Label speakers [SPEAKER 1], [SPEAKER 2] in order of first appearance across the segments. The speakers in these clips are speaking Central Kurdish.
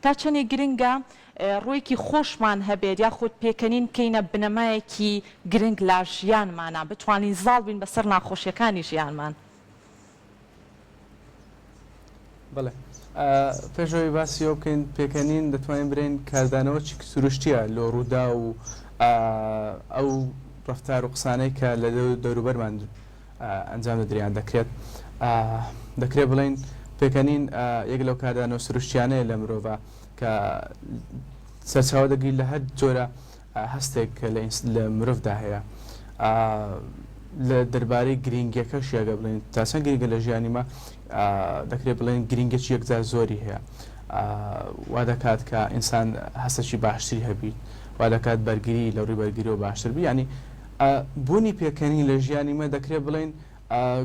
[SPEAKER 1] تا چەندێک گرنگە ڕوویەکی خۆشمان هەبێت یاخود پێکەنین کەینە بنەمایەکی گرنگ لا ژیانمانە بتوانین زاڵ بین بەسەر ناخۆشیەکانی ژیانمان.
[SPEAKER 2] بەڵێ پێشەوەی باسی ئەو بکەین پێکەنین دەتوانین برین کاردانەوەی سروشتیە لۆ ڕوودا و ئەو ڕفتار و قسانەی کە لە دەوروبەرمان ئەنجام دەدرێن دەکرێت بڵین پێکەنین یەک لەو کاردانەوە سروشتیانەیە لە مرۆڤ کە سەرچاوە دەگری لە هەر جۆرە هەستێک لە مرۆڤدا هەیە لە دەربارەی گرنگیەکەش یاگە بڵین تاسان گرنگە لە ژیانیمە دەکرێت بڵێن گرنگێکی یەکجار زۆری هەیە وا دەکات کە ئینسان هەستێکی باشتری هەبیت وا دەکات بەرگری لە ڕووی بەرگریەوە باشتر بی ینی بوونی پێکەنی لە ژیانیمە دەکرێت بڵێن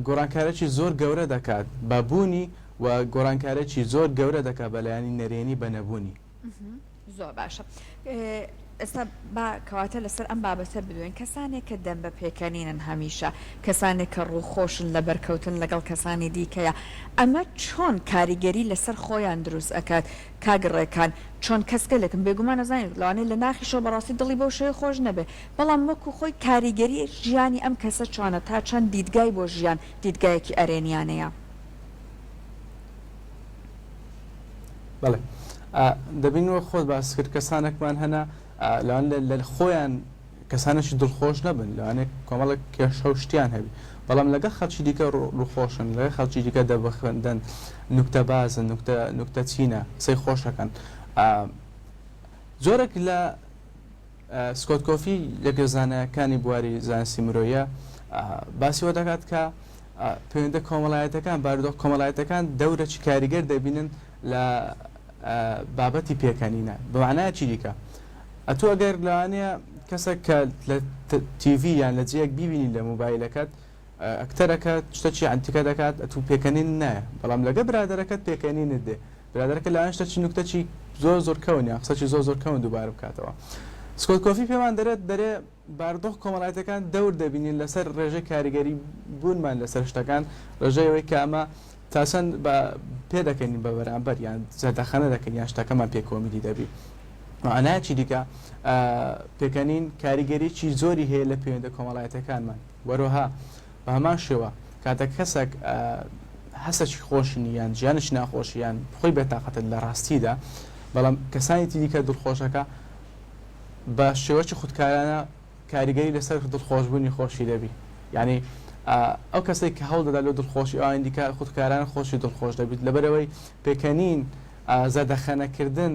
[SPEAKER 2] گۆڕانکارێکی زۆر گەورە دەکات بەبوونی و گۆڕانکارێکی زۆر گەورە دەکات بەلایانی نەرێنی بە نەبوونی.
[SPEAKER 3] زۆر باشە. ئێستا با کەواتە لەسەر ئەم بابەتە بدوێن کەسانێک کە دەم بە پێکەنینن هەمیشە کەسانێک کە ڕووخۆشن لە بەرکەوتن لەگەڵ کەسانی دیکەیە ئەمە چۆن کاریگەری لەسەر خۆیان دروست ئەکات کاگڕێکان چۆن کەسکەلێکم بێگومان نەزانێت لەوانەیە لە ناخیشەوە بەڕاستی دڵی بەو شێوەیە خۆش نەبێ بەڵام وەکو خۆی کاریگەری ژیانی ئەم کەسە چۆنە تا چەند دیدگای بۆ ژیان دیدگایەکی ئەرێنیانەیە.
[SPEAKER 2] بەڵێ دەبینەوە خۆت باس کرد کەسانێکمان هەنا لەوان لە خۆیان کەسانێکی دڵخۆش نەبن لەوانێت کۆمەڵک کێشە و شتیان هەبی بەڵام لەگە خەڵکی دیکە ڕووخۆشن لەگە خەڵکی دیکە دەبخوێندن نوکتە بازن نوکتە چینە قسەی خۆشەکەن. زۆرێک لە سکۆت کۆفی لە گەزانەکانی بواری زانستی مرۆیە باسیەوە دەکات کە پەیوەندە کۆمەڵایەتەکان بارودۆخ کۆمەڵایەتەکان دەورەی کاریگەر دەبینن لە بابەتی پێکەنینە بەمانایە چی دیکە ئەتۆ ئەگەر لەوانەیە کەسێک کە لە تیڤ یان لە جێیەک بیبینی لە موبایلەکەت ئەکتەرەکە شتێکی ئەنتیکە دەکات ئەتوو پێکەنین نایە بەڵام لەگە برادەرەکەت پێکەنینت دێ برادەرەکە لەوان شتێکی نوکتەی زۆر کەونیە قسەی زۆر کەون دووبارە بکاتەوە. سکۆت کۆفی پێمان دەرێ بارودۆخ کۆمەڵایەتەکان دەور دەبینین لەسەر ڕێژەی کاریگەری بوونمان لەسەر شتەکان ڕێژەیەوەی کە ئەمە تاسەن پێ دەکەین بە بەرامبەر یان زەردەخەنە دەکەین یان شتەکەمان پێکۆمیدی دەبی معنایەکی دیکە پێکەنین کاریگەریی زۆری هەیە لە پەیوەندە کۆمەڵایەتەکانمان وەروەها بە هەمان شێوە کاتە کەسێک هەستێکی خۆشنی یان ژیانش ناخۆشییان خۆی بێتاقەتن لە ڕاستیدا بەڵام کەسانێتی دیکە دڵخۆشەکە بە شێوەی خودکارانە کاریگەری لەسەر دڵخۆشبوونی خۆشی دەبی ینی ئەو کەسێک کە هەوڵ دەدا لە دڵخۆشی ئەوان دیکە خودکاران خۆشی دڵخۆش دەبیت لەبەرەوەی پێکەنین زەردەخەنەکردن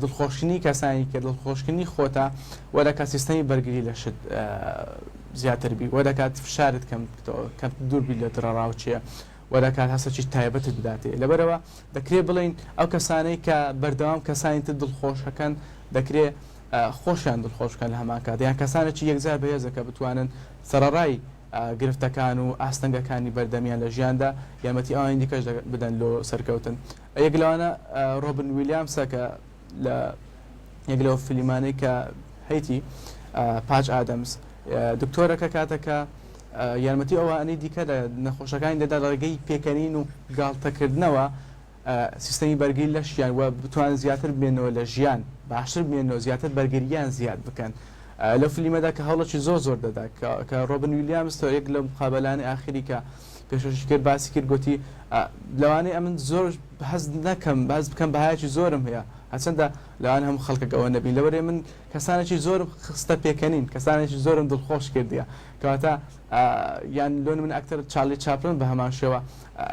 [SPEAKER 2] دڵخۆشنی کەسانی کە دڵخۆشکردنی خۆتە وە دەکات سیستەمی بەرگری لە شت زیاتر بی وە دەکات فشارت کەم دووربی لە دڕەڕاوچیە وە دەکات هەستێکی تایبەتت بداتێ لەبەرەوە دەکرێت بڵین ئەو کەسانەی کە بەردەوام کەسانی تر دڵخۆشەکەن دەکرێت خۆشیان دڵخۆشکەن لە هەمان کات یان کەسانێکی یەکجار بەهێزەکە بتوانن سەرەڕای گرفتەکان و ئاستەنگەکانی بەردەمیان لە ژیاندا یارمەتی ئەوان دیکەش بدەن لۆ سەرکەوتن. یەک لەوانە ڕۆبن ویلیامسە کە لە یەک لەو فیلمانەی کە هەیتی پاچ ئادەمز دکتۆرەکە کاتەکە یارمەتی ئەوانەی دیکە لە نەخۆشەکانی دەدا ڕێگەی پێکەنین و گاڵتەکردنەوە سیستەمی بەرگری لە ژیان و بتوان زیاتر بێنەوە لە ژیان باشتر بێنەوە زیاتر بەرگریان زیاد بکەن. لە فیلمەدا کە هەوڵەکی زۆر دەدا کە ڕۆبن ویلیامز تۆ یەک لە مقابلانی ئاخری کە پێشەشی کرد باسی کرد گوتی لەوانەیە ئەمن زۆر حەز نەکەم باز بکەم بەهایەکی زۆرم هەیە هەچەندە لەوان هەموو خەڵکەوە نەبی لەوەرێ من کەسانێکی زۆرم خستە پێکەنین کەسانێکی زۆرم دڵخۆش کردیە کەواتە یان لۆن من ئەکتەر چارلی چاپلن بە هەمان شێوە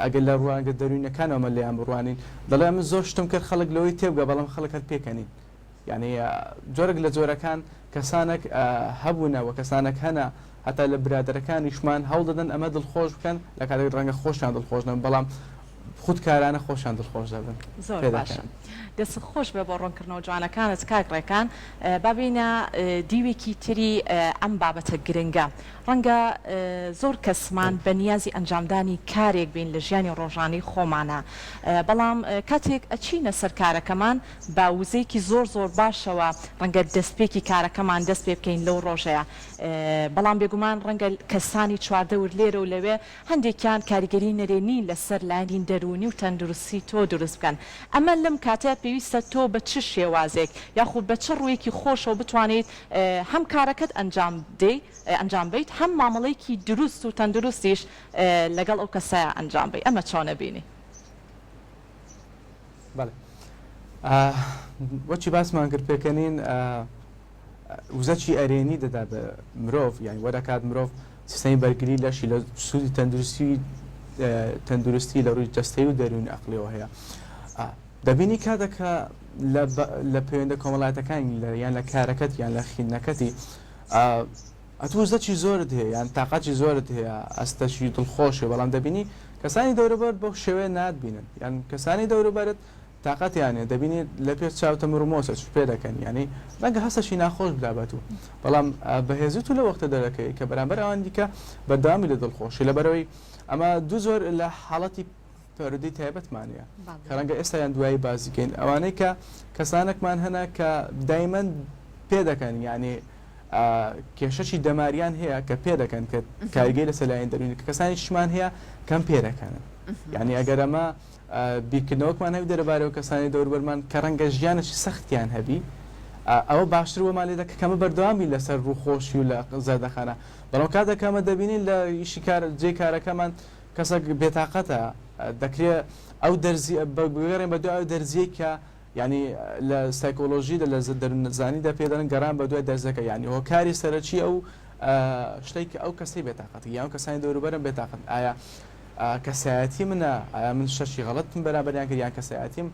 [SPEAKER 2] ئەگەر لە ڕوانگە دەروینەکانەوە لەیان بڕوانین دەڵێ من زۆر شتم کرد خەڵک لەوەی تێبگە بەڵام خەڵک هەر پێکەنین یعنی جۆرەك لە جۆرەکان کەسانێک هەبوونەوە کەسانێک هەنا هەتا لە برادەرەکانیشمان هەوڵ دەدەن ئەمە دڵخۆش بکەن لە کاتێک ڕەنگە خۆشیان دڵخۆش نەبن بەڵام خودکارانە خۆشیان دڵخۆش دەبن.
[SPEAKER 1] زۆر باشە دەست خۆش بێ بۆ ڕوونکردنەوە جوانەکانت کاکڕێکان بابینە دیوێکی تری ئەم بابەتە گرنگە ڕەنگە زۆر کەسمان بە نیازی ئەنجامدانی کارێک بین لە ژیانی ڕۆژانەی خۆمانە بەڵام کاتێک ئەچینە سەر کارەکەمان با وزەیەکی زۆر باشەوە ڕەنگە دەستپێکی کارەکەمان دەست پێ بکەین لەو ڕۆژەیە بەڵام بێگومان ڕەنگە کەسانی چواردەور لێرە و لەوێ هەندێکیان کاریگەری نەرێنی لەسەر لایەنین دەرو دەرونی و تەندروستی تۆ دروست بکەن ئەمە لەم کاتەیە پێویستە تۆ بە چ شێوازێک یاخود بە چ ڕوویەکی خۆشەوە بتوانیت هەم کارەکەت ئەنجام بیت هەم مامەڵەیەکی دروست و تەندروستیش لەگەڵ ئەو کەسایە ئەنجام بیت ئەمە چۆنە بینی
[SPEAKER 2] وەچی باسمان کرد پێکەنین وزەکی ئەرێنی دەدا بە مرۆڤ یانی وەدەکات مرۆڤ سیستەمی بەرگری لەشی لە سوودی تەندروستی لە ڕووی جەستەی و دەروونی عەقلیەوە هەیە دەبینی کاتێکە لە پەیوەندە کۆمەڵایەتەکان یان لە کارەکەت یان لە خینەکەتی ئەتو وزەکی زۆرت هەیە یان تااقەتی زۆرت هەیە ئەستەشی دڵخۆشە بەڵام دەبینی کەسانی دەوروبەر بەو شێوەیە ناتبینن یان کەسانی دەوروبەرت تااقەتیانێ دەبینێت لە پێش چاوتە مرۆمۆسە پێ دەکەن ینی ڕەنگە هەستەشی ناخۆش بدابەت و بەڵام بەهێزیت و لە وەختە دەرەکەی کە بەرامبەر ئەوان دیکە بەرداوامی لە دڵخۆشی لەبەرەوەی ئەمە دوو زۆر لە حاڵەتی پەرودەی تایبەتمانە کە ڕەنگە ئێستا یان دوایی بازیکەین ئەوانەی کە کەسانێکمان هەنا کە دایمەن پێ دەکەن ینی کێشەی دەماریان هەیە کە پێ دەکەن کە کارگەی لە سەلایەن دەرونی کە کەسانی شمان هەیە کەم پێ دەکەنن یعنی ئەگەر ئەمە بیرکردنەوەکمان هەوی دەرەبارەوە کەسانی دەوروبەرمان کە ڕەنگە ژیانشی سەختیان هەبی ئەوە باشتر وەمان لێ دەکە کەمە بەردەوامی لەسەر ڕووخۆشی و لە زەردەخانە بەڵام کاتێکەمە دەبینین لە ئیشی جێ کارەکەمان کەسێک بێتاقەتە دەکرێت ئەو بگەڕێن بە دوای ئەو دەرزیەی کە ینی لە سایکۆلۆژی لە دەرونزانیدا پێدەن گەڕان بە دوای دەرزەکە ینی هۆکاری سەرەکی ئەو شتێک ئەو کەسەی بێتاقەتی یان کەسانی دەوروبەرم بێتاقەت ئایا کەسایەتی منە ئایا من شەشی غەڵەتم بەرامبەریان کرد یان کەسایەتیم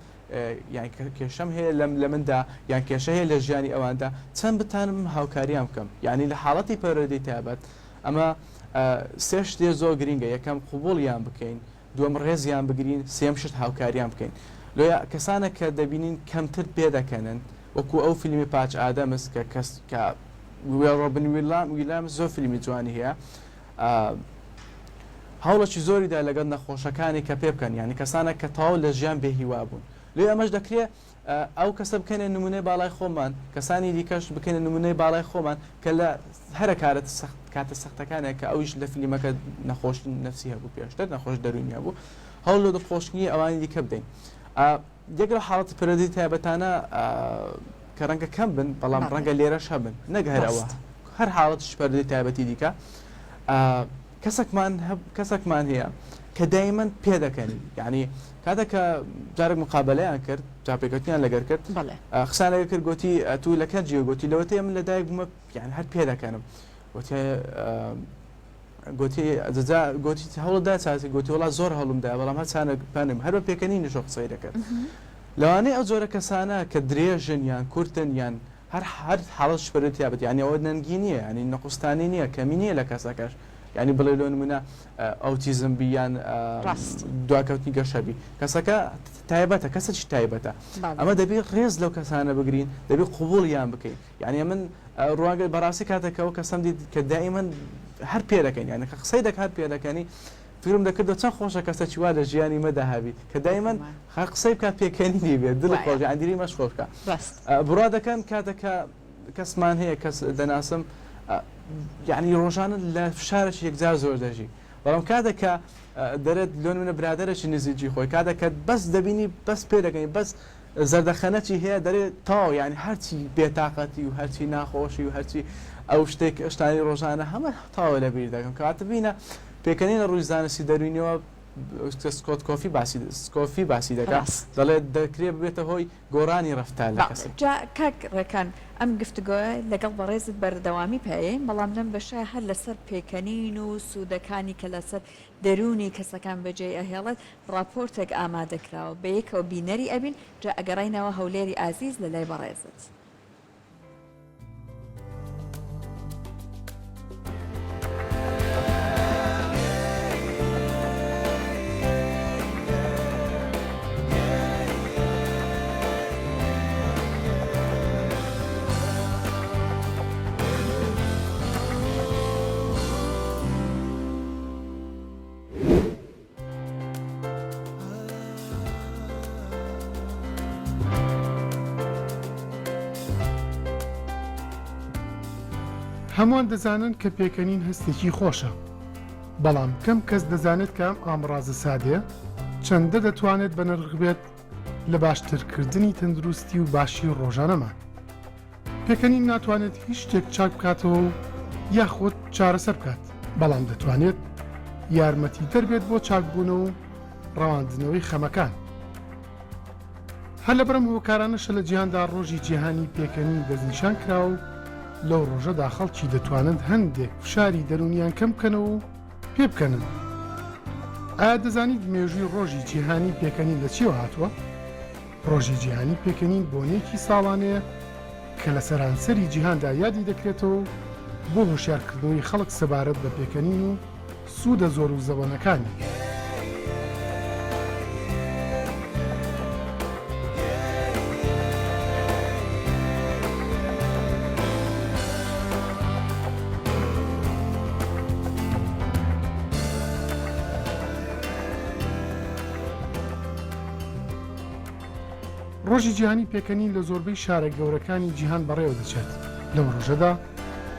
[SPEAKER 2] یان کێشەم هەیە لە مندا یان کێشە هەیە لە ژیانی ئەواندا چەند بتانم هاوکاریان بکەم یعنی لە حاڵەتی پەرۆدەی تایبەت ئەمە سێ شتێ زۆر گرینگە یەکەم قوبوڵیان بکەین دووەم ڕێزیان بگرین سێم شت هاوکاریان بکەین لۆیا کەسانە کە دەبینین کەمتر پێ دەکەنن وەکو ئەو فیلمی پاچ ئادەمس کە کەس کە ڕۆبن ویلام زۆر فیلمی جوانی هەیە هەوڵەکی زۆریدا لەگەڵ نەخۆشەکانی کە پێ بکەن ینی کەسانە کە تاو لە ژیان بێهیوا بوون لێ ئەمەش دەکرێت ئەو کەسە بکەنێ نمونەی باڵای خۆمان کەسانی دیکەش بکەنە نمونەی باڵای خۆمان کە لە هەرە کاتە سەختەکانێک کە ئەویش لە فیلمەکە نەخۆش نفسی هەبوو پێشتر نەخۆش دەرونیا بوو هەوڵ لە دڵخۆشنی ئەوانی دیکە بدەین یەک لە حاڵەت پەرۆدی تایبەتانە کە ڕەنگە کەم بن بەڵام ڕەنگە لێرەش هەبن نەک هەرەوە هەر حاڵەتش پەرۆدی تایبەتی دیکە کەسێکمان هەیە کە دایمەن پێ دەکەنی یعنی کاتێککە جارێک مقابلەیان کرد جاپێکوتیان لەگەر کرد قسان لەگە کرد گوتی تو لە کە جێ گوتی لەوەتەیە من لە دایک بوومە یان هەر پێ دەکەنم گوتی هەوڵدا چاسی گوتی وڵات زۆر هەڵمدا بەڵام هەچانە پانم هەر بە پێکەنی نشۆ قسەی دەکرد لەوانەیە ئەو جۆرە کەسانە کە درێژن یان کورتن یان هەر حاڵەت شپەرێت یابێت یانی ئەوە نەنگی نییە ینی نەقوستانی نییە کەمی نییە لە کەسەکەش ینی بڵێ لۆ نمونە ئەوتیزم بیان دواکەوتنی گەشەبی کەسەکە تایبەتە کەسەی تایبەتە ئەمە دەبێت ڕێز لەو کەسانە بگرین دەبێت قوبوڵیان بکەین یعنی من ڕواگە بەڕاستی کاتێکەوە کەسەم دیت کە دائیمەن هەر پێ دەکەین یعنی قسەی دەکات پێ دەکەنی فکرم دەکردەوە چەند خۆشە کەسە چیوا لە ژیانی مەداهابی کە دایمەن قسەی بکات پێکەنی بێت دڵ خۆش ئەندری مەش خۆشکە بڕوا دەکەن کاتێکە کەسمان هەیە کەس دەناسم یعنی ڕۆژانە لە فشارێکی یەکجار زۆر دەژی بەڵام کاتێکە دەرێت لۆن منە برادەرێکی نزیکی خۆی کاتێکە بەس دەبینی بەس پێ دەکەین بەس زەردەخەنەکی هەیە دەرێت تاو یعنی هەرچی بێتاقەتی و هەرچی ناخۆشی و هەرچی ئەو شتێک ئەشتانی ڕۆژانە هەمە تاوە لەبیر دەکەم کاتە بینە پێکەنینە ڕووی زانستی دەروینەوە سکۆفی باسی دەکات دەڵێت دەکرێت بێتە هۆی گۆڕانی ڕەفتار لە کەس
[SPEAKER 3] کاک ڕێکان ئەم گفتگۆە لەگەڵ بەڕێزت بەردەوامی پێین بەڵام لەم بەشای هەر لەسەر پێکەنین و سوودەکانی کە لەسەر دەرونی کەسەکان بەجێ ئەهێڵێت راپۆرتێک ئامادەکراوە بە یەکەوە بینەری ئەبین جا ئەگەڕینەوە هەولێری ئازیز لە لای بەڕێزت.
[SPEAKER 4] هەمووان دەزانن کە پێکەنین هەستێکی خۆشە بەڵام کەم کەس دەزانێت کام ئامڕازە سادەیە چەندە دەتوانێت بە نرخ بێت لە باشترکردنی تەندروستی و باشی ڕۆژانەمان. پێکەنین ناتوانێت هیچ شتێک چاک بکاتەوە و یاخۆت چارەسەر بکات، بەڵام دەتوانێت یارمەتی دەربێت بۆ چاکبوونەوە و ڕەواندنەوەی خەمەکان. هەر لەبەرم هۆکارانەشە لە جیهاندا ڕۆژی جیهانی پێکەنین دەستنیشان کراوە و لەو ڕۆژەدا خەڵکی دەتوانن هەندێک فشاری دەرونیان کەم بکەنەوە و پێ بکەنن. ئایا دەزانیت مێژووی ڕۆژی جیهانی پێکەنین لە چیەوە هاتووە؟ ڕۆژی جیهانی پێکەنین بۆنێکی ساڵانەیە کە لە سەرانسەری جیهاندا یادی دەکرێتەوە بۆ هۆشیارکردنەوەی خەڵک سەبارەت بە پێکەنین و سوودە زۆر و زەوەنەکانی. ڕۆژی جیهانی پێکەنین لە زۆربەی شارە گەورەکانی جیهان بەڕێوە دەچێت. لەو ڕۆژەدا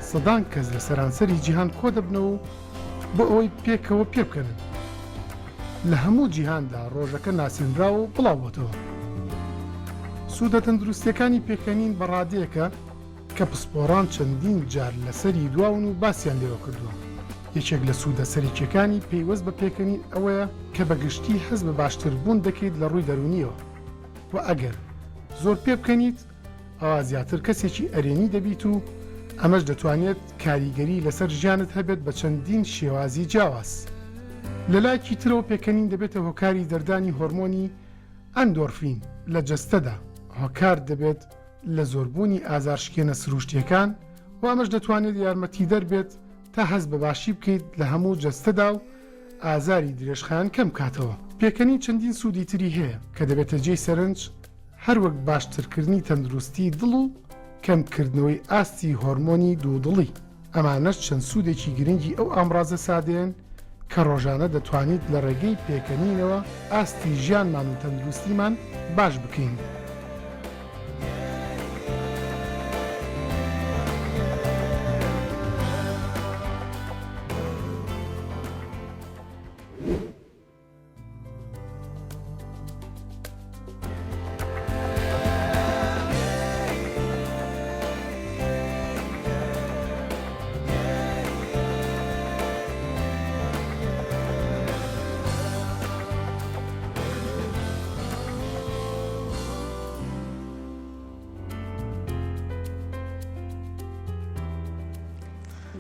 [SPEAKER 4] سەدان کەس لە سەرانسەری جیهان کۆ دەبنەوە بۆ ئەوەی پێکەوە پێ بکەنن. لە هەموو جیهاندا ڕۆژەکە ناسێنراوە و بڵاوبۆتەوە. سوودە تەندروستیەکانی پێکەنین بەڕادەیەکە کە پسپۆڕان چەندین جار لەسەری دواون و باسییان لێوە کردووە. یەکێک لە سوودە سەرچیەکانی پێیوەست بە پێکەنین ئەوەیە کە بەگشتی حەز بە باشتربوون دەکەیت لە ڕووی دەرونیەوە و ئەگەر زۆر پێ بکەنیت ئەوە زیاتر کەسێکی ئەرێنی دەبیت و ئەمەش دەتوانێت کاریگەری لەسەر ژیانت هەبێت بە چەندین شێوازی جیاواز. لە لایەکی ترەوە پێکەنین دەبێتە هۆکاری دەردانی هۆرمۆنی ئەندۆرفین لە جەستەدا، هۆکار دەبێت لە زۆربوونی ئازارشکێنە سروشتیەکان و ئەمەش دەتوانێت یارمەتی دەربێت تا هەز بە باشی بکەیت لە هەموو جەستەدا و ئازاری درێژخایان کەم کاتەوە. پێکەنین چەندین سوودی تری هەیە کە دەبێتە جێی سەرنج، هەروەک باشترکردنی تەندروستی دڵ و کەمکردنەوەی ئاستی هۆرمۆنی دوودڵی. ئەمانەش چەند سوودێکی گرنگی ئەو ئامڕازە سادەیەن کە ڕۆژانە دەتوانیت لە ڕێگەی پێکەنینەوە ئاستی ژیانمان و تەندروستیمان باش بکەین.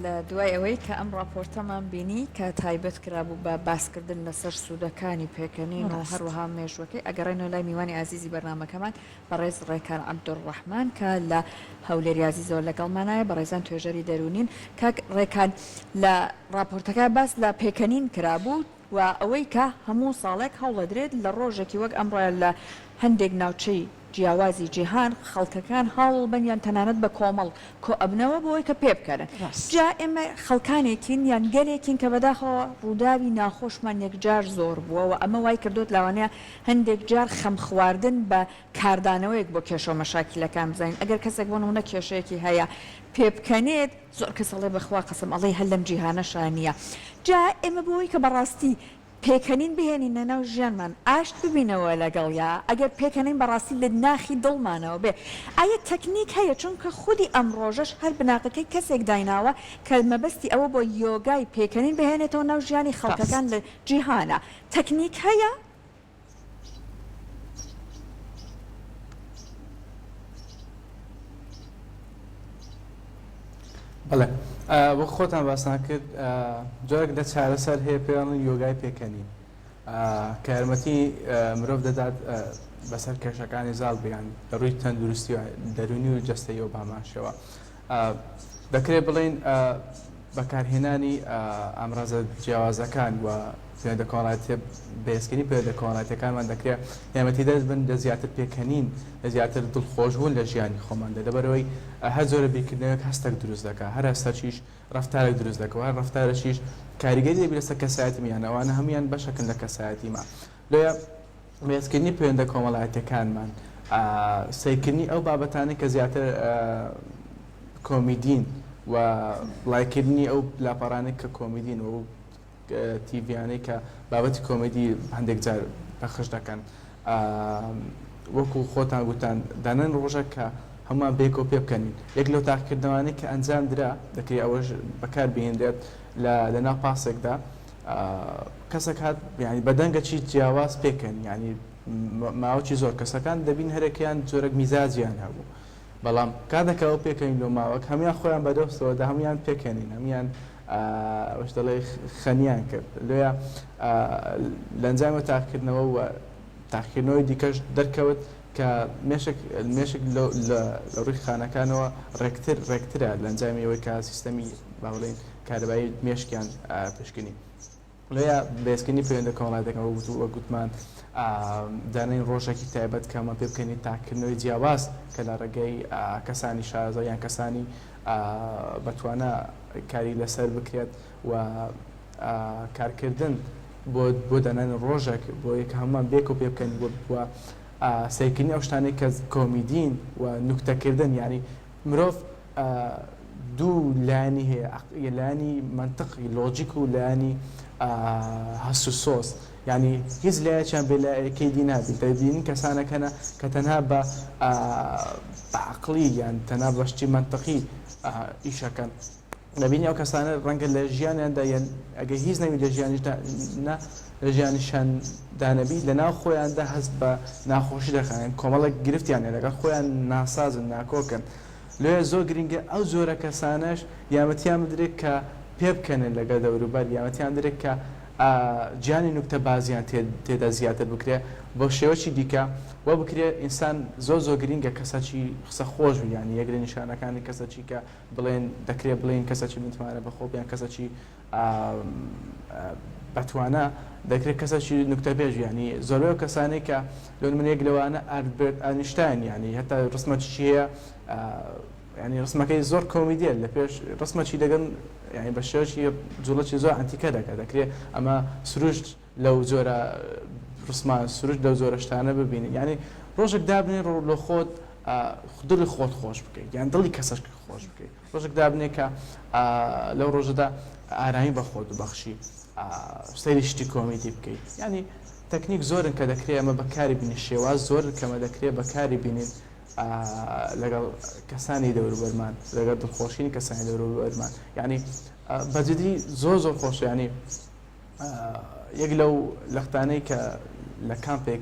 [SPEAKER 3] لە دوای ئەوەی کە ئەم راپۆرتەمان بینی کە تایبەت کرابوو بە باسکردن لەسەر سوودەکانی پێکەنین و هەروەها مێژوەکەی ئەگەڕێنەوە لای میوانی ئازیزی بەرنامەکەمان بەڕێز ڕێکان عەبدوڕەحمان کە لە هەولێری عزیزەوە لەگەڵمانایە بەڕێزان توێژەری دەرونین. کاک ڕێکان لە راپۆرتەکە باس لە پێکەنین کرابوو و ئەوەی کە هەموو ساڵێک هەوڵەدرێت لە ڕۆژێکی وەک ئەمڕۆیە لە هەندێک ناوچەی جیاوازی جیهان خەڵکەکان هەوڵ بەنیان تەنانەت بە کۆمەڵ کۆ ئەبنەوە بۆی کە پێ بکەرن. جا ئێمە خەڵکانێکین یان گەلێکین کە بەداخەوە ڕووداوی ناخۆشمان یەکجار زۆر بووە و ئەمە وای کردوت لاوانەیە هەندێک جار خەم خواردن بە کاردانەوەیەک بۆ کێشە و مەشاکیلەکان بزانین. ئەگەر کەسێک بۆ نمونە کێشەیەکی هەیە پێ بکەنێت زۆر کەس ئەڵێ بەخوا قەسەم ئەڵێ هەر لەم جیهانەشان نییە. جا ئێمە بۆی کە بەڕاستی پێکەنین بهێنینە ناو ژیانمان ئاشت ببینەوە لەگەڵیا ئەگەر پێکەنین بەڕاستی لە ناخی دڵمانەوە بێ. ئایا تەکنیک هەیە چونکە خودی ئەم ڕۆژەش هەر بناقەکەی کەسێک دایناوە کە مەبەستی ئەوە بۆ یۆگای پێکەنین بهێنێتەوە ناو ژیانی خەڵکەکان لە جیهانە. تەکنیک هەیە؟
[SPEAKER 2] بەڵێ وە خۆتان باسان کرد جۆرێک لە چارەسەر هەیە پێیان یۆگای پێکەنین کە یارمەتی مرۆڤ دەدات بەسەر کێشەکانی زاڵ بیان لە ڕووی تەندروستی و دەرونی و جەستەی و باماشەوە. دەکرێت بڵێن بەکارهێنانی ئامڕازە جیاوازەکان و پێوەندە کۆمەڵایەتیە بەهێزکردنی پێوەندە کۆمەڵایەتیەکانمان دەکرێت یارمەتی دەست بن لە زیاتر پێکەنین لە زیاتر دڵخۆشبوون لە ژیانی خۆماندا. لەبەرەوەی هەر زۆرە بیرکردنەوەک هەستێک دروست دەکات، هەر هەستەکیش ڕەفتارێک دروست دەکەوە، هەر ڕەفتارەشیش کاریگەری دەبێت لەسەر کەسایەتیمان ئەوانە هەمویان بەشەکەن لە کەسایەتیمان. لێە بەهێزکردنی پەیوەندە کۆمەڵایەتیەکانمان سەیرکردنی ئەو بابەتانەی کە زیاتر کۆمیدین و لایکردنی ئەو لاپەڕانەی کە کۆمیدین و تیڤیانەی کە بابەتی کۆمەدی هەندێک جار پەخش دەکەن وەکو خۆتان گوتان دانن ڕۆژە کە هەمومان بێکۆ پێ بکەنین یەک لەو تاقیکردنەوەی کە ئەنجام درا دەکرێت ئەوەش بەکار بهێنرێت لە ناو پاسێکدا کەسێک هات ینی بەدەنگە چی جیاواز پێکەن ینی ماوەی زۆر کەسەکان دەبین هەرێکیان جۆرەك میزاجیان هەبوو بەڵام کاتێکەوە پێکەین لە ماوەک هەمیان خۆیان بەدەستەوەدا هەمویان پێکەنین هەمیان وەش دەڵێ خەنیان کرد لێە لەنجامە تاقیکردنەوە و تاقیکردنەوەی دیکەش دەرکەوت کە مێشک لە ڕووی خانەکانەوە ڕێکترە لەنجامی ئەوەی کە سیستەمی باڵێن کارەبایی مێشکیان پشکنی لێە بێسکردنی پەیوەندە کۆمەڵایەتەکەەوە وە گوتمان دانەی ڕۆژێکی تایبەت کەمە پێ بکەنی تاکردنەوەی جیاواز کە لە ڕێگەی کەسانی شارەزە یان کەسانی بەتوانە کاری لەسەر بکرێت و کارکردن بۆ دەنان ڕۆژێک بۆ یەکە هەمومان بێک و پێ بکەن بووە سیرکردنی ئەو شتانەی کە کۆمیدین و نوکتەکردن ینی مرۆڤ دوو لایانی هەیە لایانی منطقی لۆجیک و لایانی هەست و سۆز ینی هیچ لایەکیان بێ لایەکەی دی نابێت دەبین کەسانەکەنە کە تەنها بە عەقڵی یان تەنها بەشتی منطقی ئیشەکەن دەبینی ئەو کەسانە ڕەنگە لە ژیانیاندا یان ئەگە هیچ نەوی لە لە ژیانیشان دانەبی لە ناو خۆیاندا هەست بە ناخۆشی دەخانن کۆمەڵک گرفتیانێ لەگەڵ خۆیان ناسازن ناکۆکن لێ زۆر گرنگە ئەو زۆرە کەسانش یامەتیان بدرێت کە پێ بکەنن لەگەڵ دەوروبەر یامەتیان درێت کە گیانی نوکتە بازیان تێدا زیاتر بکرێت بۆ شێوەی دیکە وە بکرێت ئینسان زۆر گرنگە کەسەکی قسە خۆش ینی یەکرێ نیشانەکانی کەسەکی کە بڵێن دەکرێت بڵێن کەسەکی متمانە بەخۆبیان کەسەکی بەتوانە دەکرێت کەسەکی نوکتە بێژ ینی زۆربەی کەسانی کە لە من یەک لەوانە ئالبرت ئاینشتاین ینی هەتا ڕسمەتی هەیە ینی ڕسمەکەی زۆر کۆمیدیە لە پێش ڕسمەکی دەگەن ینی بە شێوەی جوڵەکی زۆر ئەنتیکە دەکرێت ئەمە سروشت لەو جۆرە ڕسمان سروشت لەو زۆرە شتانە ببینین ینی ڕۆژێک دابنێ لە خۆت دڵی خۆت خۆش بکەیت یان دڵی کەسەش خۆش بکەیت ڕۆژێک دابنێ کە لەو ڕۆژەدا ئارامی بە خۆت بەخشی سەیری شتی کۆمیدی بکەیت ینی تەکنیک زۆرن کە دەکرێت ئەمە بەکاری بینی شێواز زۆر کەمە دەکرێت بەکاری بینین لەگەڵ کەسانی دەوروبەرمان لەگەڵ دڵخۆشینی کەسانی دەوروبەرمان ینی بەجددی زۆر خۆش ینی یەک لەو لەختانەی کە لە کامپێک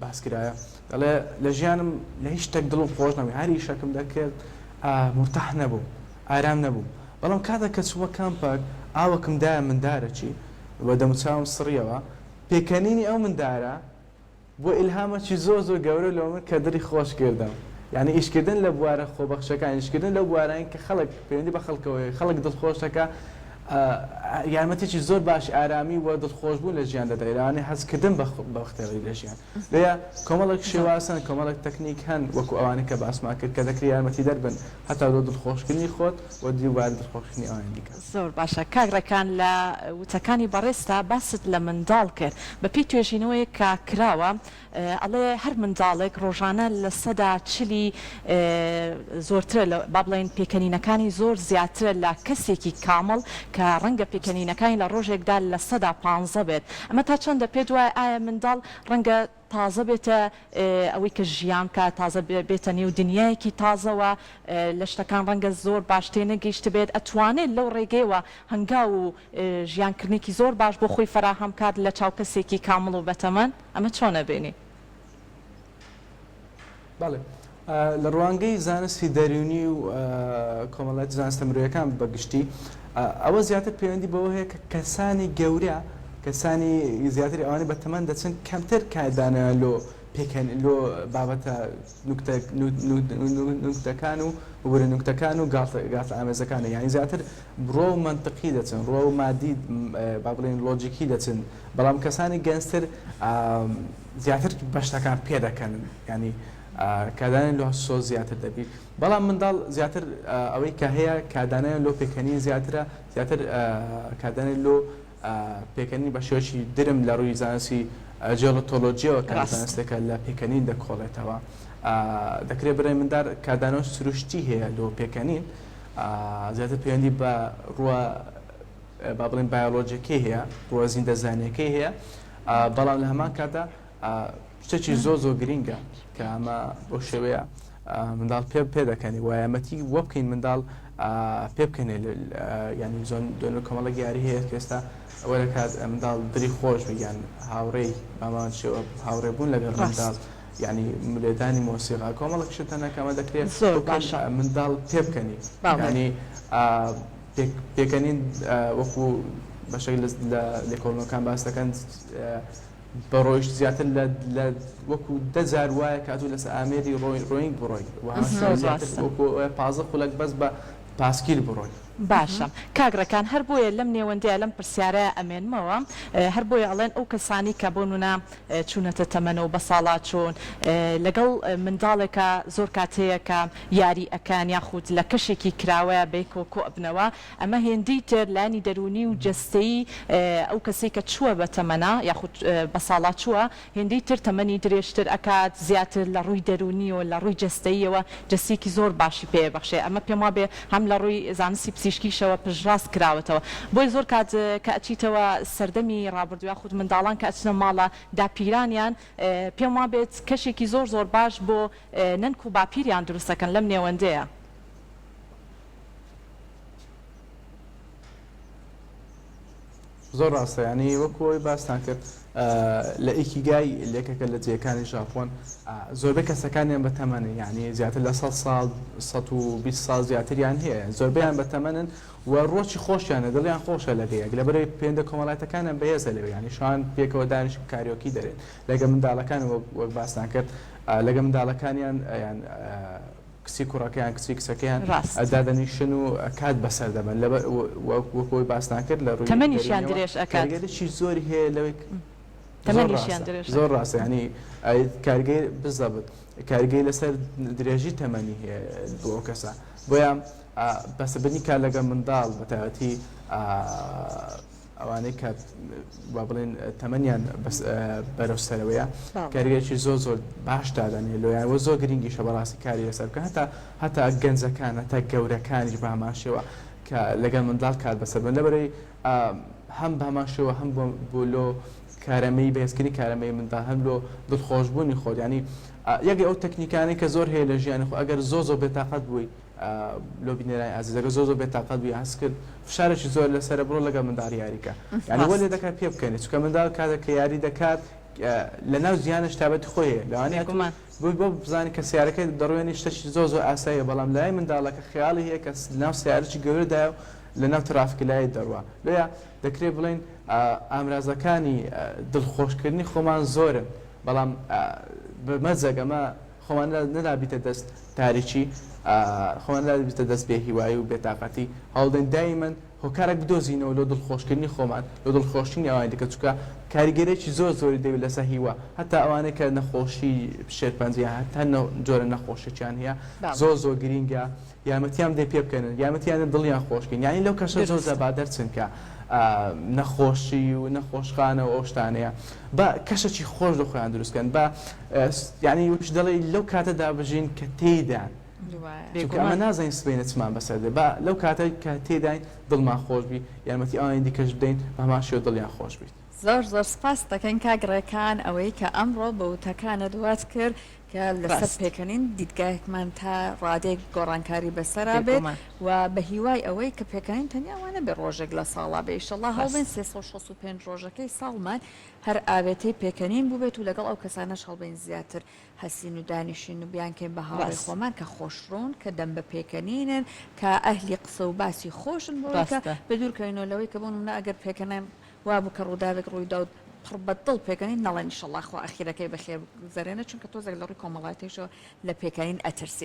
[SPEAKER 2] باسکرایە دەڵێ لە ژیانم لە هیچ شتێک دڵم خۆش نەبوو هەر ئیشەکەم دەکرد مرتاح نەبوو ئارام نەبوو بەڵام کاتێک کە چووە کامپێک ئاوەکم دایە مندارەکی بە دەموچاوم سڕیەوە پێکەنینی ئەو مندارە بۆ ئیلهامەکی زۆر گەورە لەو من کە دڵی خۆش کردم یعنی ئیشکردن لە بوارە خۆبەخشەکان ئیشکردن لە بوارەیان کە خەڵک پەیوەندی بە خەڵکەوەی خەڵک دڵخۆشەکە یارمەتێکی زۆر باش ئارامی و دڵخۆشبوون لە ژیان دەدەیرانی هەستکردن بە بەختێڕی لە ژیان لێە کۆمەڵک شێواسن کۆمەڵک تەکنیک هەن وەکو ئەوانەی کە باسمان کرد کە دەکری یارمەتی دەربن هەتا بۆ دڵخۆشکردنی خۆت و دیوار دڵخۆشکردنی ئەوان دیکە
[SPEAKER 1] زۆر باشە کاگڕەکان لە وتەکانی بەڕێستا باست لە منداڵ کرد بەپی توێژینەوەی کە کراوە ئەڵێ هەر منداڵێک ڕۆژانە لە سەدا چلی زۆرترە با بڵێن پێکەنینەکانی زۆر زیاترە لە کەسێکی کامڵ کە ڕەنگە پێکەنینەکانی لە ڕۆژێکدا لە سەدا 15 بێت ئەمە تا چەندە پێ دوای ئایا منداڵ ڕەنگە تازە بێتە ئەوەی کە ژیان کە تازە بێتە نێو دنیایەکی تازەوە لە شتەکان ڕەنگە زۆر باش تێنەگەیشت بێت ئەتوانێت لەو ڕێگەیەوە هەنگاو و ژیانکردنێکی زۆر باش بۆ خۆی فراهەم کات لە چاو کەسێکی کامڵ و بەتەمەن ئەمە چۆنە بینی؟
[SPEAKER 2] بەڵێ لە ڕوانگەی زانستی دەرونی و کۆمەڵایەتی زانستە مرۆیەکان بەگشتی ئەوە زیاتر پەیوەندی بەوە هەیە کە کەسانی گەورە کەسانی زیاتری ئەوانەی بەتەمەن دەچن کەمتر کاردانە لۆ پێکەن لۆ بابەتە نوکتەکان و وەرە نوکتەکان و گاتە ئامێزەکانە یانی زیاتر بڕۆ و منطقی دەچن ڕۆ و مادی با بڵێن لۆجیکی دەچن بەڵام کەسانی گەنجتر زیاتر بەشتەکان پێ دەکەن ینی کادانیان لۆ سۆ زیاتر دەبی بەڵام منداڵ زیاتر ئەوەی کە هەیە کادانیان لۆ پێکەنی زیاترە زیاتر کادانی لۆ پێکەنی بە شێوەی درم لە ڕووی زانستی جیۆلۆتۆلۆجیەوە کە زانستێکە لە پێکەنین دەکۆڵێتەوە دەکرێت بڕێ مندار کادانەوە سروشتی هەیە لۆ پێکەنین زیاتر پەیوەندی بە ڕووە با بڵێن بایۆلۆجیەکەی هەیە ڕووە زیندەزانیەکەی هەیە بەڵام لە هەمان کاتدا شتێکی زۆر گرینگە کە ئەمە بۆ شێوەیە منداڵ پێ دەکەنی وایەمەتی وە بکەین منداڵ پێ بکەنێ ینی زۆن دوێن کۆمەڵە یاری هەیە کە ئێستا ئەوە دەکات منداڵ دری خۆش بگیان هاوڕێی بامان شێوە هاوڕێبوون لەگەڵ منداڵ ینی مولێدانی مۆسیقا کۆمەڵک شتەنەکەمە دەکرێت منداڵ پێ بکەنی ینی پێکەنین وەکو بەشەی لە لێکۆڵنەکان باس دەکەن بە ڕۆیشت زیاتر لە وەکو 10,000 وایە کاتوو لەس ئامێری ڕۆینگ بڕۆی وەکو 15 خولک بەس بە پاسکیل بڕۆی.
[SPEAKER 1] باشە کاگرەکان هەر بۆیە لەم نێوەندەیە لەم پرسیارە ئەمێنمەوە هەر بۆیە ئەڵێن ئەو کەسانی کە بۆنونە چوونەتە تەمەنە و بە ساڵات چۆن لەگەڵ منداڵێکە زۆر کاتەیە کە یاری ئەکان یاخود لە کەشێکی کراوەیە بێکۆ کۆ ئەبنەوە ئەمە هێندی تر لانی دەرونی و جستەی ئەو کەسی کە چووە بە تەمەنە یاخود بە ساڵات چووە هێندی تر تەمەنی درێژتر ئەکات زیاتر لە ڕووی دەرونی و لە ڕووی جستەیەوە جستێکی زۆر باشی پێبەخشێ ئەمە پێم وابێ هەم لە ڕووی زانستی پزیشکیشەوە پژڕاست کراوەتەوە بۆی زۆر کات کە ئەچیتەوە سەردەمی ڕابردووە خود منداڵان کە ئەچنە ماڵە داپیرانیان پێم وابێت کەشێکی زۆر باش بۆ نەنک و باپیریان دروستەکەن لەم نێوەندەیە.
[SPEAKER 2] زۆر ڕاستە ینی وەکۆی باستان کرد لە ئیکیگای لێکەکە لە جێەکانی ژاپۆن زۆربەی کەسەکانیان بە تەمەنن ینی زیاتر لە 100 ساڵ 120 ساڵ زیاتریان هەیە زۆربیان بە تەمەنن و ڕۆکی خۆشیانە دڵیان خۆشە لەگەیەک لەبەرەوەی پێندە کۆمەڵایەتەکانیان بەهێزە لەوێ ینی شان پێکەوە دانیش کاریۆکی دەرێن لەگە منداڵەکان وەک باستان کرد لەگە منداڵەکانیان کچی کوڕەکەیان کچی کچەکەیان دادەنیشن و کات بەسەر دەبن وەکۆی باستان کرد لە ڕووی
[SPEAKER 1] تەمەنیشیان درێژ ئەکات
[SPEAKER 2] چی زۆری هەیە لەوەی
[SPEAKER 1] تەمەنیشیان درێژ
[SPEAKER 2] زۆر ڕاستە ینی کارگەی بزەبت کارگەی لەسەر درێژی تەمەنی هەیە بۆ ئەو کەسە بۆیان بەسەبنی کار لەگە منداڵ بەتایبەتی ئەوانەی کە با بڵێن تەمەنیان بەرەوسەرەوەیە کارگەیەکی زۆر باش دادەنێ لۆیان وە زۆر گرنگیشە بەڕاستی کاری لەسەر بکە هەتا گەنجەکان هەتا گەورەکانیش بە هەماشەوە کە لەگەڵ منداڵ کار بەسەر بن لەبەرەوەی هەم بە هەماشەوە هەم بۆ لۆ کارەمەی بەهێزکردنی کارەمەی منداڵ هەم لۆ دڵخۆشبوونی خۆت ینی یەکێ ئەو تەکنیکانی کە زۆر هەیە لە ژیانی خۆ ئەگەر زۆر بێتاقەت بووی لۆ بینێرای ئازیزەکە زۆر بێتاقەت بووی هەست کرد فشارێکی زۆر لەسەر بڕۆ لەگە منداڵ یاریکە یعنی وە لێ دەکات پێ بکەنێت چونکە منداڵ کاتێک کە یاری دەکات لە ناو زیانش تابەتی خۆیە لەوانەیە بۆی بۆ بزانانی کە سیارەکەی دەڕوێنی شتێکی زۆر ئاساییە بەڵام لای منداڵەکە خیاڵی هەیە کە ناو سیارەی گەورەدایە و لە ناو ترافیکی لای دەڕوە لێە دەکرێت بڵێن ئامرازەکانی دڵخۆشکردنی خۆمان زۆرن بەڵام بەمەجەگەمە خۆمان نەدابیتە دەست تاریکی خۆمان نەدابیتە دەست بێ هیوایی و بێتاقەتی هەڵدەن دایمەن هۆکارێک بدۆزینەوە لە دڵخۆشکردنی خۆمان لە دڵخۆشتنی ئەوانی دیکە چونکە کاریگەرێکی زۆری دەوێت لەسەر هیوە هەتا ئەوانەیە کە نەخۆشی شێرپەنجە هەتا جۆرە نەخۆشییان هەیە زۆر گرینگە یارمەتیان دێ پێ بکەنن یارمەتیانە دڵیان خۆشکن یانی لەو کەشە زۆر زەبادەر چنکە نەخۆشی و نەخۆشخانە و ئەو شتانەیە بە کەشێکی خۆش لە خۆیان دروستکەن بە یعنی وش دەڵێ لەو کاتەدا بژین کە تێدان ئەمە نازانین سبینە چمان بەسەر دێ بە لەو کاتە کە تێداین دڵمان خۆش بی یارمەتی ئەوانی دیکەش بدەین بە هەماشیەوە دڵیان خۆش بیت
[SPEAKER 3] زۆر سپاس دەکەن کاگڕەکان ئەوەی کە ئەمڕۆ بە وتەکانە دوات کرد کە لەسەر پێکەنین دیدگایەکمان تا ڕادێک گۆڕانکاری بەسەرا بێت و بە هیوای ئەوەی کە پێکەنین تەنیاوانە بێ ڕۆژێک لە ساڵا بێ ئیشەڵڵا هەڵبێن 365 ڕۆژەکەی ساڵمان هەر ئاوێتەی پێکەنین بووبێت و لەگەڵ ئەو کەسانەش هەڵبێن زیاتر هەسین و دانیشین و بیانکەین بە هاوڕێ خۆمان کە خۆشڕۆن کە دەم بە پێکەنینن کە ئەهلی قسە و باسی خۆشن بۆکە بە دوورکەینەوە لەوەی کە بۆن منە ئەگەر پێکەنین وابوو کە ڕووداوێک ڕوویدا و پڕبەتڵ پێکەنین نەڵێن ئینشەڵڵا خوا ئەخیرەکەی بەخێر گوزارێنە چونکە تۆزێک لە ڕووی کۆمەڵایەتیشەوە لە پێکەنین ئەترسی